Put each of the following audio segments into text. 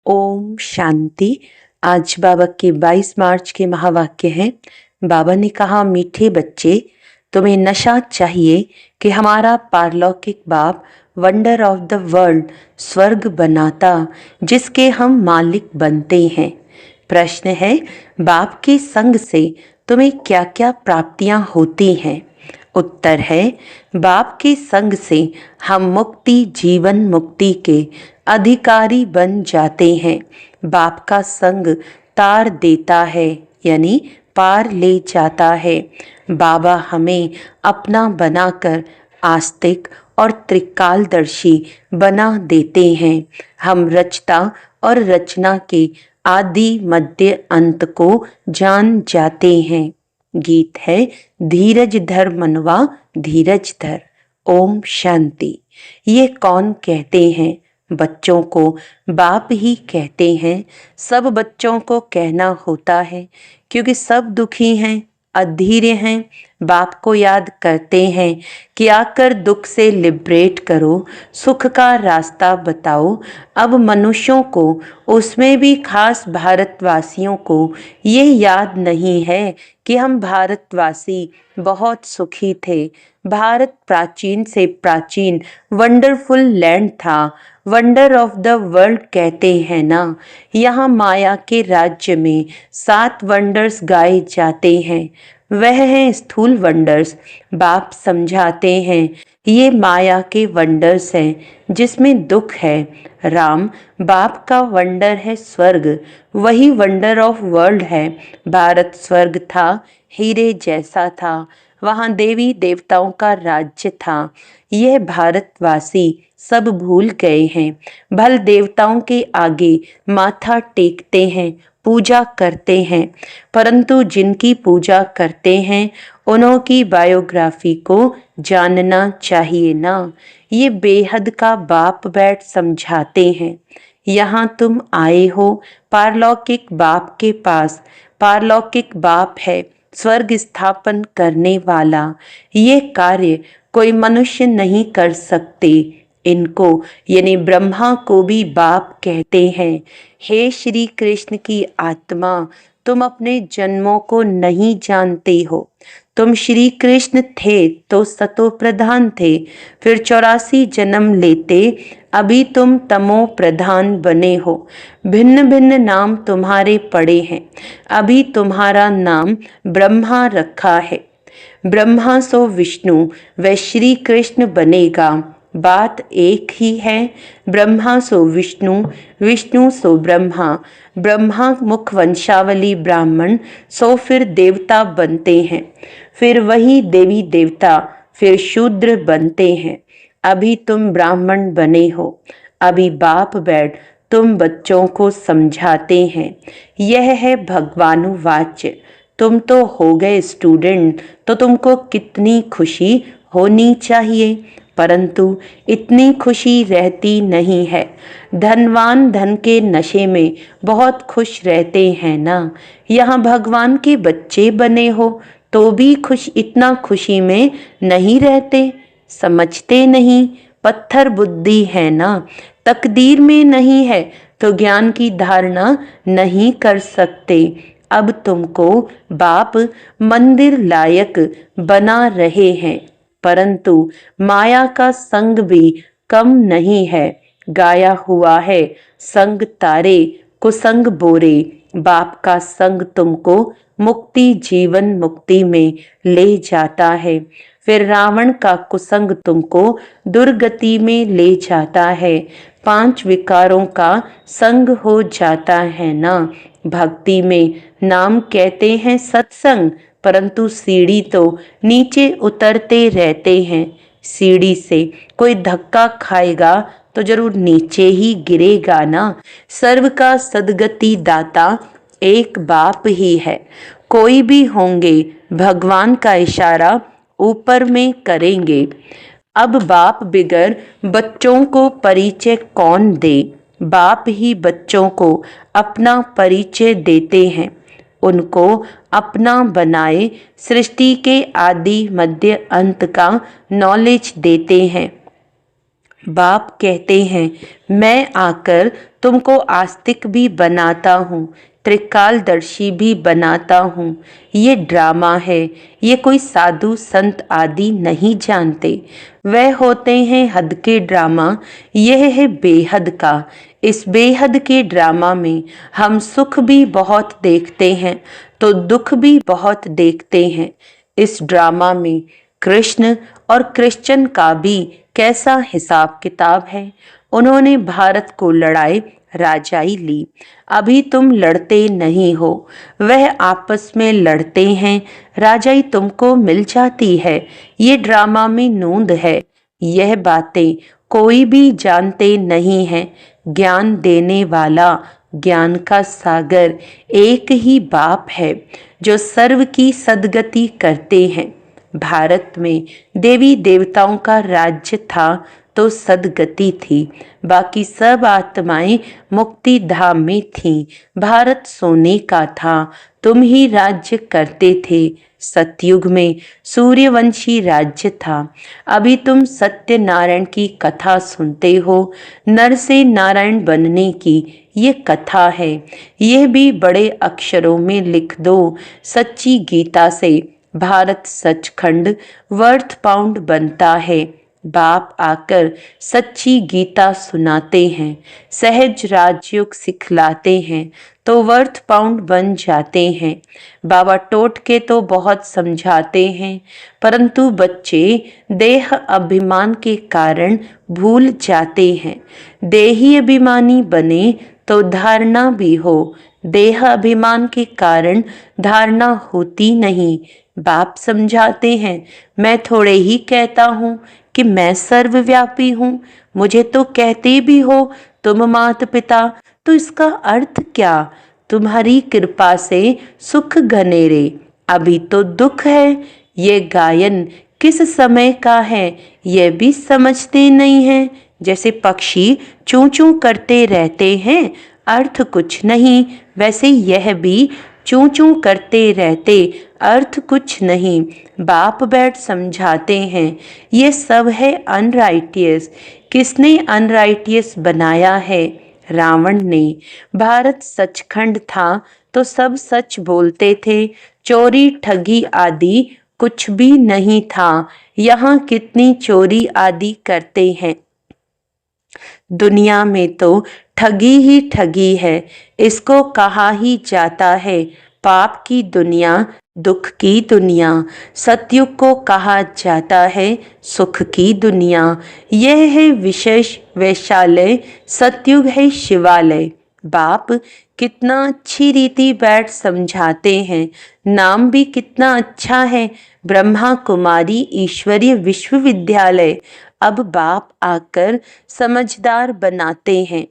ओम शांति। आज बाबा के 22 मार्च के महावाक्य हैं। बाबा ने कहा, मीठे बच्चे, तुम्हें नशा चाहिए कि हमारा पारलौकिक बाप वंडर ऑफ द वर्ल्ड स्वर्ग बनाता, जिसके हम मालिक बनते हैं। प्रश्न है, बाप के संग से तुम्हें क्या क्या प्राप्तियां होती हैं? उत्तर है, बाप के संग से हम मुक्ति, जीवन मुक्ति के अधिकारी बन जाते हैं। बाप का संग तार देता है, यानी पार ले जाता है। बाबा हमें अपना बनाकर आस्तिक और त्रिकालदर्शी बना देते हैं। हम रचता और रचना के आदि मध्य अंत को जान जाते हैं। गीत है, धीरज धर मनवा धीरज धर। ओम शांति। ये कौन कहते हैं? बच्चों को बाप ही कहते हैं। सब बच्चों को कहना होता है, क्योंकि सब दुखी हैं, अधीरे हैं। बाप को याद करते हैं कि आकर दुख से लिबरेट करो, सुख का रास्ता बताओ। अब मनुष्यों को, उसमें भी खास भारतवासियों को, ये याद नहीं है कि हम भारतवासी बहुत सुखी थे। भारत प्राचीन से प्राचीन वंडरफुल लैंड था। वंडर ऑफ द वर्ल्ड कहते हैं ना। यहाँ माया के राज्य में 7 वंडर्स गाए जाते हैं। वह हैं स्थूल वंडर्स। बाप समझाते हैं, ये माया के वंडर्स हैं जिसमें दुख है। राम बाप का वंडर है स्वर्ग, वही वंडर ऑफ वर्ल्ड है। भारत स्वर्ग था, हीरे जैसा था। वहाँ देवी देवताओं का राज्य था। यह भारतवासी सब भूल गए हैं। भल देवताओं के आगे माथा टेकते हैं, पूजा करते हैं, परंतु जिनकी पूजा करते हैं उन्हों की बायोग्राफी को जानना चाहिए ना। ये बेहद का बाप बैठ समझाते हैं। यहाँ तुम आए हो पारलौकिक बाप के पास। पारलौकिक बाप है स्वर्ग स्थापन करने वाला। ये कार्य कोई मनुष्य नहीं कर सकते। इनको यानी ब्रह्मा को भी बाप कहते हैं। हे श्री कृष्ण की आत्मा, तुम अपने जन्मों को नहीं जानते हो। तुम श्री कृष्ण थे तो सतो प्रधान थे, फिर 84 जन्म लेते, अभी तुम तमो प्रधान बने हो। भिन्न भिन्न नाम तुम्हारे पड़े हैं। अभी तुम्हारा नाम ब्रह्मा रखा है। ब्रह्मा सो विष्णु व श्री कृष्ण बनेगा। बात एक ही है। ब्रह्मा सो विष्णु, विष्णु सो ब्रह्मा। ब्रह्मा मुख वंशावली ब्राह्मण सो फिर देवता बनते हैं। फिर वही देवी देवता फिर शूद्र बनते हैं। अभी तुम ब्राह्मण बने हो। अभी बाप बैठ तुम बच्चों को समझाते हैं। यह है भगवानुवाच्य। तुम तो हो गए स्टूडेंट, तो तुमको कितनी खुशी होनी चाहिए, परंतु इतनी खुशी रहती नहीं है। धनवान धन के नशे में बहुत खुश रहते हैं ना। यहाँ भगवान के बच्चे बने हो तो भी इतना खुशी में नहीं रहते। समझते नहीं, पत्थर बुद्धि है ना। तकदीर में नहीं है तो ज्ञान की धारणा नहीं कर सकते। अब तुमको बाप मंदिर लायक बना रहे हैं, परंतु माया का संग भी कम नहीं है। गाया हुआ है, संग तारे कुसंग बोरे। बाप का संग तुमको मुक्ति, जीवन मुक्ति में ले जाता है। फिर रावण का कुसंग तुमको दुर्गति में ले जाता है। 5 विकारों का संग हो जाता है ना। भक्ति में नाम कहते हैं सत्संग, परंतु सीढ़ी तो नीचे उतरते रहते हैं। सीढ़ी से कोई धक्का खाएगा तो जरूर नीचे ही गिरेगा ना। सर्व का सदगति दाता एक बाप ही है। कोई भी होंगे, भगवान का इशारा ऊपर में करेंगे। अब बाप बिगर बच्चों को परिचय कौन दे? बाप ही बच्चों को अपना परिचय देते हैं। उनको अपना बनाए सृष्टि के आदि मध्य अंत का नॉलेज देते हैं। बाप कहते हैं, मैं आकर तुमको आस्तिक भी बनाता हूँ, त्रिकालदर्शी भी बनाता हूँ। ये ड्रामा है, ये कोई साधु संत आदि नहीं जानते। वह होते हैं हद के ड्रामा, यह है बेहद का। इस बेहद के ड्रामा में हम सुख भी बहुत देखते हैं तो दुख भी बहुत देखते हैं। इस ड्रामा में कृष्ण और क्रिश्चियन का भी कैसा हिसाब किताब है। उन्होंने भारत को लड़ाई राजाई ली, अभी तुम लड़ते नहीं हो। वह आपस में लड़ते हैं, राजाई तुमको मिल जाती है। ये ड्रामा में नूंद है। यह बातें कोई भी जानते नहीं है। ज्ञान देने वाला, ज्ञान का सागर एक ही बाप है जो सर्व की सद्गति करते हैं। भारत में देवी देवताओं का राज्य था तो सद्गति थी, बाकी सब आत्माएं मुक्ति धाम में थीं। भारत सोने का था, तुम ही राज्य करते थे। सतयुग में सूर्यवंशी राज्य था। अभी तुम सत्यनारायण की कथा सुनते हो। नर से नारायण बनने की ये कथा है। यह भी बड़े अक्षरों में लिख दो सच्ची गीता से। भारत सचखंड वर्थ पाउंड बनता है। बाप आकर सच्ची गीता सुनाते हैं, सहज राजयोग सिखलाते हैं तो वर्थ पाउंड बन जाते हैं। बाबा टोटके तो बहुत समझाते हैं, परंतु बच्चे देह अभिमान के कारण भूल जाते हैं। देही अभिमानी बने तो धारणा भी हो, देह अभिमान के कारण धारणा होती नहीं। बाप समझाते हैं, मैं थोड़े ही कहता हूँ कि मैं सर्वव्यापी हूँ। मुझे तो कहते भी हो तुम माता पिता, तो इसका अर्थ क्या? तुम्हारी कृपा से सुख घनेरे, अभी तो दुख है। ये गायन किस समय का है यह भी समझते नहीं हैं। जैसे पक्षी चूं चूं करते रहते हैं, अर्थ कुछ नहीं, वैसे यह भी चूं चूं करते रहते, अर्थ कुछ नहीं। बाप बैठ समझाते हैं, ये सब है अनराइटियस। किसने अनराइटियस बनाया है? रावण ने। भारत सचखंड था तो सब सच बोलते थे, चोरी ठगी आदि कुछ भी नहीं था। यहाँ कितनी चोरी आदि करते हैं। दुनिया में तो ठगी ही ठगी है, इसको कहा ही जाता है पाप की दुनिया, दुख की दुनिया। सतयुग को कहा जाता है सुख की दुनिया। यह है विशेष वैशालय, सतयुग है शिवालय। बाप कितना अच्छी रीति बैठ समझाते हैं। नाम भी कितना अच्छा है, ब्रह्मा कुमारी ईश्वरीय विश्वविद्यालय। अब बाप आकर समझदार बनाते हैं,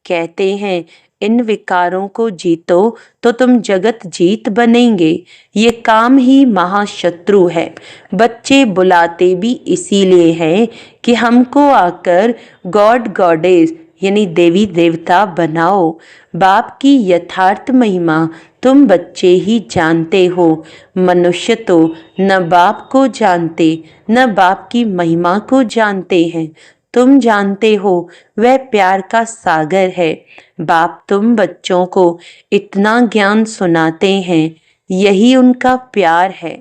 कहते हैं इन विकारों को जीतो तो तुम जगत जीत बनेंगे। ये काम ही महाशत्रु है। बच्चे बुलाते भी इसीलिए हैं कि हमको आकर गॉड गॉडेस यानी देवी देवता बनाओ। बाप की यथार्थ महिमा तुम बच्चे ही जानते हो। मनुष्य तो न बाप को जानते न बाप की महिमा को जानते हैं। तुम जानते हो वह प्यार का सागर है। बाप तुम बच्चों को इतना ज्ञान सुनाते हैं, यही उनका प्यार है।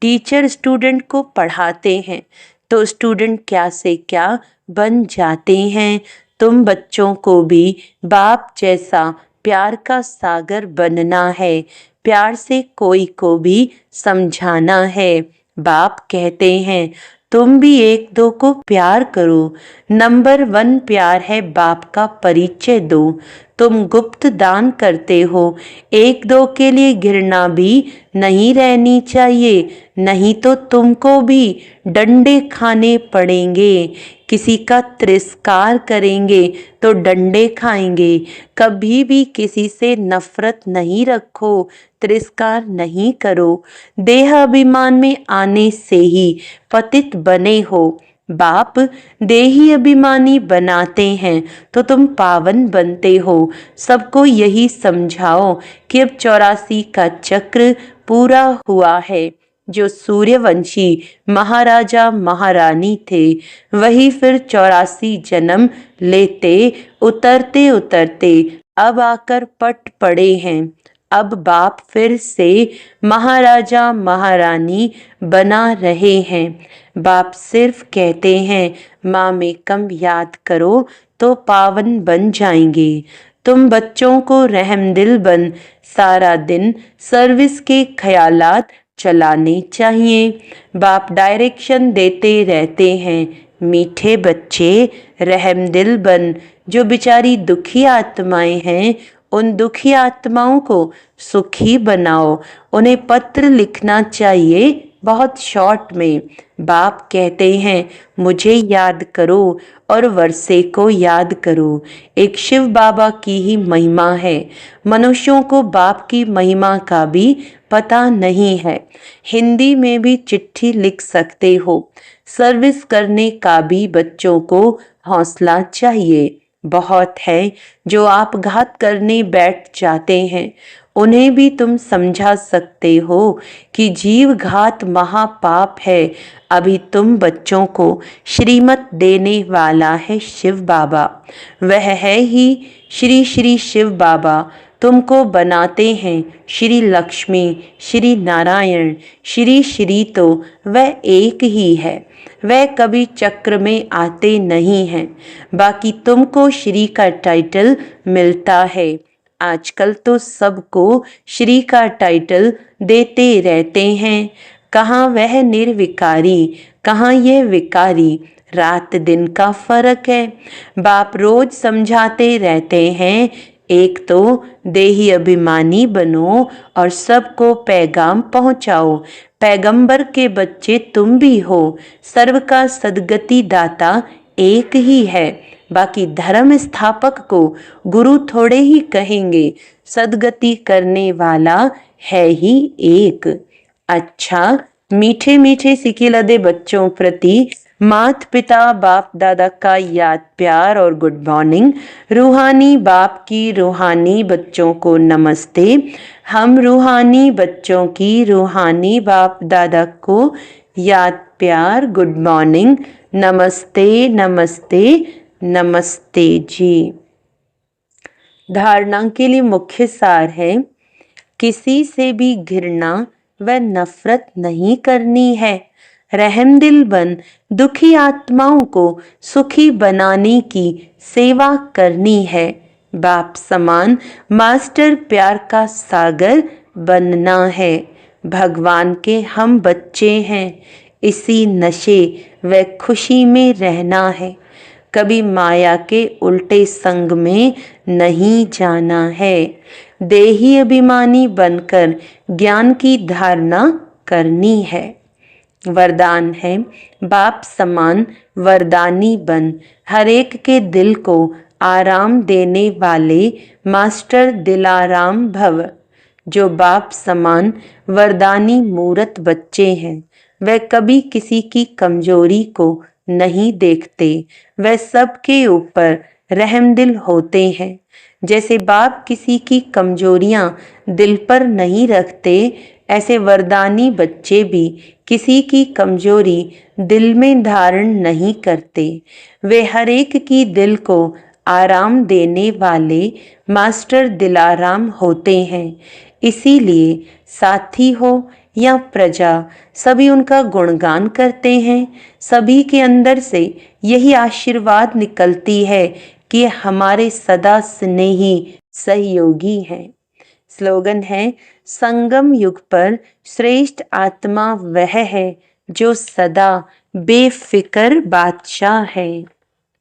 टीचर स्टूडेंट को पढ़ाते हैं तो स्टूडेंट क्या से क्या बन जाते हैं। तुम बच्चों को भी बाप जैसा प्यार का सागर बनना है। प्यार से कोई को भी समझाना है। बाप कहते हैं तुम भी एक दो को प्यार करो। नंबर 1 प्यार है बाप का परिचय दो। तुम गुप्त दान करते हो, एक दो के लिए घृणा भी नहीं रहनी चाहिए, नहीं तो तुमको भी डंडे खाने पड़ेंगे। किसी का तिरस्कार करेंगे तो डंडे खाएंगे। कभी भी किसी से नफरत नहीं रखो, तिरस्कार नहीं करो। देह अभिमान में आने से ही पतित बने हो। बाप देही अभिमानी बनाते हैं तो तुम पावन बनते हो। सबको यही समझाओ कि अब 84 का चक्र पूरा हुआ है। जो सूर्यवंशी महाराजा महारानी थे वही फिर 84 जन्म लेते उतरते उतरते अब आकर पट पड़े हैं। अब बाप फिर से महाराजा महारानी बना रहे हैं। बाप सिर्फ कहते हैं माँ में कम याद करो तो पावन बन जाएंगे। तुम बच्चों को रहमदिल बन सारा दिन सर्विस के ख्यालात चलाने चाहिए। बाप डायरेक्शन देते रहते हैं, मीठे बच्चे रहमदिल बन। जो बेचारी दुखी आत्माएं हैं उन दुखी आत्माओं को सुखी बनाओ। उन्हें पत्र लिखना चाहिए बहुत शॉर्ट में। बाप कहते हैं मुझे याद करो और वर्षे को याद करो। एक शिव बाबा की ही महिमा है। मनुष्यों को बाप की महिमा का भी पता नहीं है। हिंदी में भी चिट्ठी लिख सकते हो। सर्विस करने का भी बच्चों को हौसला चाहिए। बहुत है जो आप घात करने बैठ जाते हैं, उन्हें भी तुम समझा सकते हो कि जीव घात महापाप है। अभी तुम बच्चों को श्रीमत देने वाला है शिव बाबा। वह है ही श्री श्री शिव बाबा। तुमको बनाते हैं श्री लक्ष्मी, श्री नारायण, श्री श्री तो वह एक ही है। वह कभी चक्र में आते नहीं हैं। बाकी तुमको श्री का टाइटल मिलता है। आजकल तो सबको श्री का टाइटल देते रहते हैं। कहाँ वह निर्विकारी, कहाँ यह विकारी। रात दिन का फर्क है। बाप रोज समझाते रहते हैं, एक तो देही अभिमानी बनो और सबको पैगाम पहुंचाओ। पैगंबर के बच्चे तुम भी हो। सर्व का सदगति दाता एक ही है। बाकी धर्म स्थापक को गुरु थोड़े ही कहेंगे, सदगति करने वाला है ही एक। अच्छा, मीठे मीठे सिकिलदे बच्चों प्रति मात पिता बाप दादा का याद प्यार और गुड मॉर्निंग। रूहानी बाप की रूहानी बच्चों को नमस्ते। हम रूहानी बच्चों की रूहानी बाप दादा को याद प्यार गुड मॉर्निंग। नमस्ते नमस्ते नमस्ते जी। धारणा के लिए मुख्य सार है, किसी से भी घृणा व नफरत नहीं करनी है। रहमदिल बन दुखी आत्माओं को सुखी बनाने की सेवा करनी है। बाप समान मास्टर प्यार का सागर बनना है। भगवान के हम बच्चे हैं, इसी नशे व खुशी में रहना है। कभी माया के उल्टे संग में नहीं जाना है। देही अभिमानी बनकर ज्ञान की धारणा करनी है। वरदान है, बाप समान वरदानी बन हर एक के दिल को आराम देने वाले मास्टर दिलाराम भव। जो बाप समान वरदानी मूरत बच्चे हैं, वह कभी किसी की कमजोरी को नहीं देखते। वह सबके ऊपर रहमदिल होते हैं। जैसे बाप किसी की कमजोरियां दिल पर नहीं रखते, ऐसे वरदानी बच्चे भी किसी की कमजोरी दिल में धारण नहीं करते। वे हर एक की दिल को आराम देने वाले मास्टर दिलाराम होते हैं। इसीलिए साथी हो या प्रजा, सभी उनका गुणगान करते हैं। सभी के अंदर से यही आशीर्वाद निकलती है कि हमारे सदा स्नेही सहयोगी हैं। स्लोगन है, संगम युग पर श्रेष्ठ आत्मा वह है जो सदा बेफिक्र बादशाह है।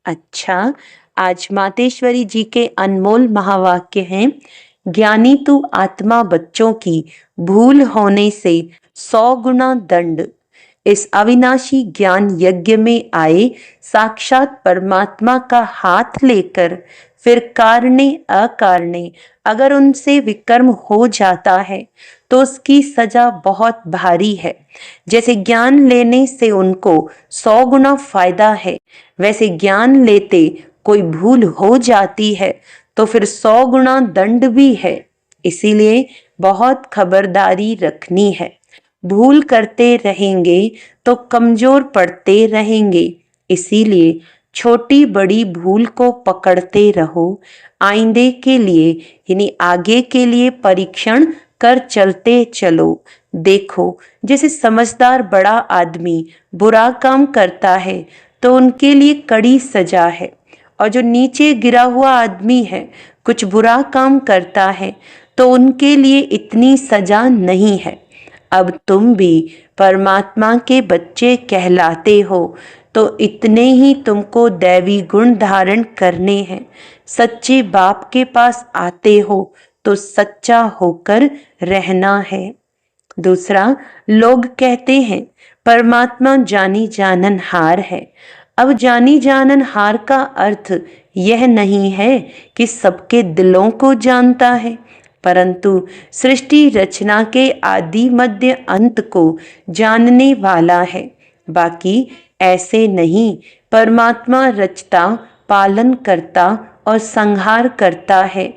अच्छा, आज मातेश्वरी जी के अनमोल महावाक्य हैं, ज्ञानी तू आत्मा बच्चों की भूल होने से 100 गुना दंड। इस अविनाशी ज्ञान यज्ञ में आए साक्षात परमात्मा का हाथ लेकर फिर कारणे अकारणे अगर उनसे विकर्म हो जाता है तो उसकी सजा बहुत भारी है। जैसे ज्ञान लेने से उनको 100 गुना फायदा है, वैसे ज्ञान लेते कोई भूल हो जाती है तो फिर 100 गुना दंड भी है। इसीलिए बहुत खबरदारी रखनी है। भूल करते रहेंगे तो कमजोर पड़ते रहेंगे। इसीलिए छोटी बड़ी भूल को पकड़ते रहो। आइंदे के लिए यानी आगे के लिए परीक्षण कर चलते चलो। देखो, जैसे समझदार बड़ा आदमी बुरा काम करता है तो उनके लिए कड़ी सजा है, और जो नीचे गिरा हुआ आदमी है कुछ बुरा काम करता है तो उनके लिए इतनी सजा नहीं है। अब तुम भी परमात्मा के बच्चे कहलाते हो तो इतने ही तुमको दैवी गुण धारण करने हैं। सच्चे बाप के पास आते हो तो सच्चा होकर रहना है। दूसरा, लोग कहते हैं परमात्मा जानी जानन हार है। अब जानी जानन हार का अर्थ यह नहीं है कि सबके दिलों को जानता है, परंतु सृष्टि रचना के आदि मध्य अंत को जानने वाला है। बाकी ऐसे नहीं, परमात्मा रचता, पालन करता और संहार करता है।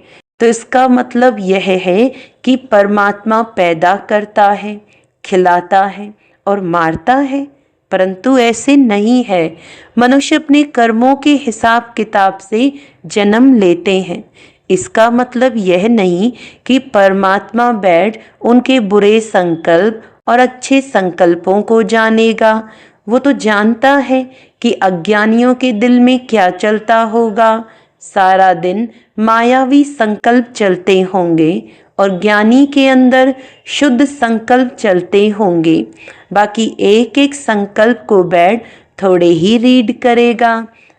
तो इसका मतलब यह है कि परमात्मा पैदा करता है, खिलाता है और मारता है, परंतु ऐसे नहीं है। मनुष्य अपने कर्मों के हिसाब किताब से जन्म लेते हैं। इसका मतलब यह नहीं कि परमात्मा बैठ उनके बुरे संकल्प और अच्छे संकल्पों को जानेगा। वो तो जानता है कि अज्ञानियों के दिल में क्या चलता होगा। सारा दिन मायावी संकल्प चलते होंगे और ज्ञानी के अंदर शुद्ध संकल्प चलते होंगे। बाकी एक एक संकल्प को बैठ थोड़े ही रीड करेगा।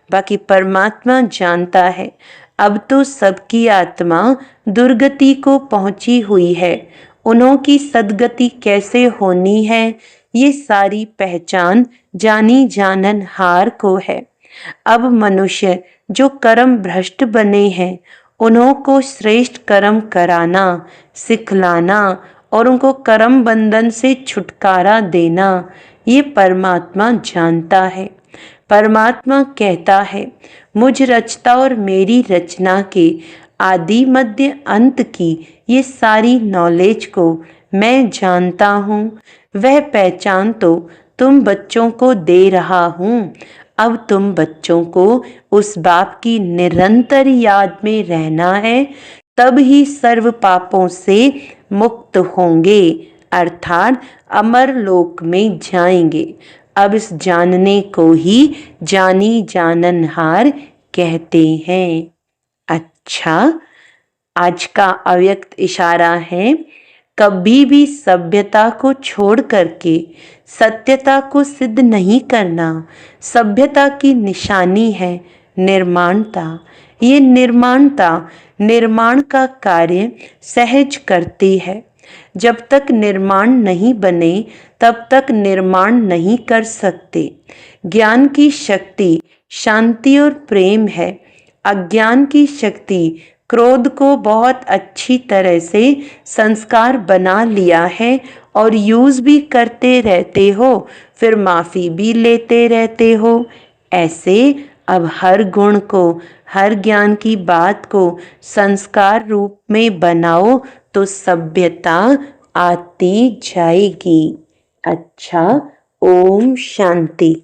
बाकी परमात्मा जानता है अब तो सबकी आत्मा दुर्गति को पहुंची हुई है। उन्हों की सदगति कैसे होनी है, ये सारी पहचान जानी जानन हार को है। अब मनुष्य जो कर्म भ्रष्ट बने हैं उन्हों को श्रेष्ठ कर्म कराना, सिखलाना और उनको कर्म बंधन से छुटकारा देना, ये परमात्मा जानता है। परमात्मा कहता है, मुझ रचता और मेरी रचना के आदि मध्य अंत की ये सारी नॉलेज को मैं जानता हूँ। वह पहचान तो तुम बच्चों को दे रहा हूँ। अब तुम बच्चों को उस बाप की निरंतर याद में रहना है, तब ही सर्व पापों से मुक्त होंगे, अर्थात अमर लोक में जाएंगे। अब इस जानने को ही जानी जाननहार कहते हैं। अच्छा, आज का अव्यक्त इशारा है, कभी भी सभ्यता को छोड़ करके सत्यता को सिद्ध नहीं करना। सभ्यता की निशानी है निर्माणता। ये निर्माणता निर्माण का कार्य सहज करती है। जब तक निर्माण नहीं बने तब तक निर्माण नहीं कर सकते। ज्ञान की शक्ति शांति और प्रेम है। अज्ञान की शक्ति क्रोध को बहुत अच्छी तरह से संस्कार बना लिया है और यूज भी करते रहते हो, फिर माफी भी लेते रहते हो। ऐसे अब हर गुण को, हर ज्ञान की बात को संस्कार रूप में बनाओ तो सभ्यता आती जाएगी। अच्छा, ओम शांति।